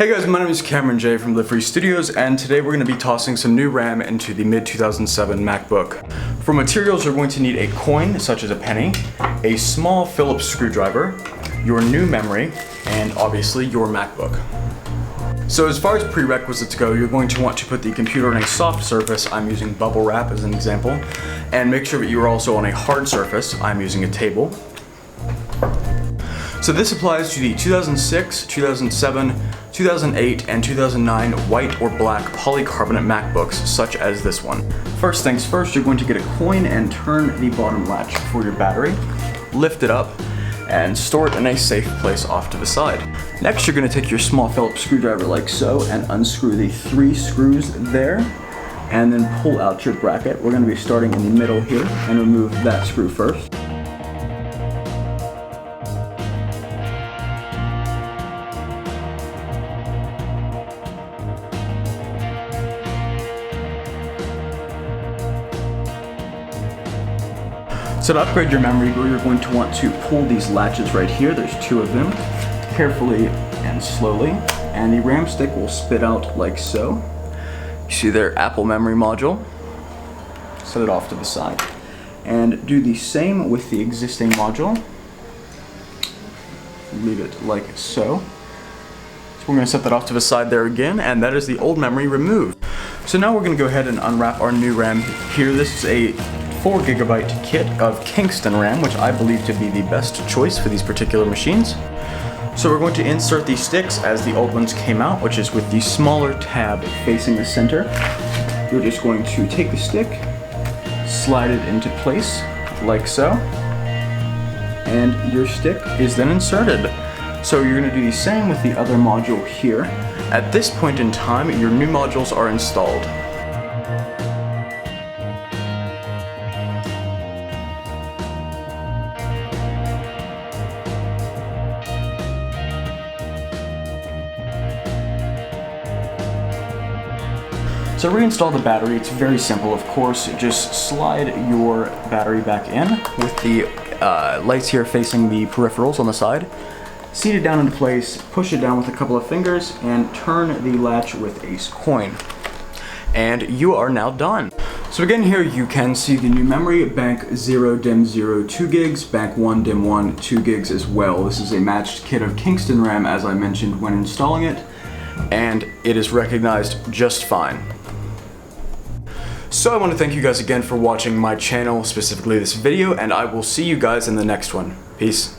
Hey guys, my name is Cameron J from Live Free Studios, and today we're going to be tossing some new RAM into the mid-2007 MacBook. For materials, you're going to need a coin, such as a penny, a small Phillips screwdriver, your new memory, and obviously your MacBook. So as far as prerequisites go, you're going to want to put the computer on a soft surface. I'm using bubble wrap as an example, and make sure that you are also on a hard surface. I'm using a table. So this applies to the 2006, 2007, 2008, and 2009 white or black polycarbonate MacBooks, such as this one. First things first, you're going to get a coin and turn the bottom latch for your battery, lift it up, and store it in a safe place off to the side. Next, you're going to take your small Phillips screwdriver like so and unscrew the 3 screws there, and then pull out your bracket. We're going to be starting in the middle here and remove that screw first. So to upgrade your memory, you're going to want to pull these latches right here. There's 2 of them, carefully and slowly, and the RAM stick will spit out like so. You see their Apple memory module. Set it off to the side. And do the same with the existing module. Leave it like so. So we're going to set that off to the side there again, and that is the old memory removed. So now we're going to go ahead and unwrap our new RAM here. This is a 4GB kit of Kingston RAM, which I believe to be the best choice for these particular machines. So we're going to insert these sticks as the old ones came out, which is with the smaller tab facing the center. You're just going to take the stick, slide it into place like so, and your stick is then inserted. So you're going to do the same with the other module here. At this point in time, your new modules are installed. So reinstall the battery. It's very simple, of course. Just slide your battery back in with the lights here facing the peripherals on the side. Seat it down into place, push it down with a couple of fingers, and turn the latch with a coin. And you are now done. So again, here you can see the new memory, bank 0 dim 0 2 gigs, bank 1 dim 1 2 gigs as well. This is a matched kit of Kingston RAM, as I mentioned when installing it, and it is recognized just fine. So I want to thank you guys again for watching my channel, specifically this video, and I will see you guys in the next one. Peace.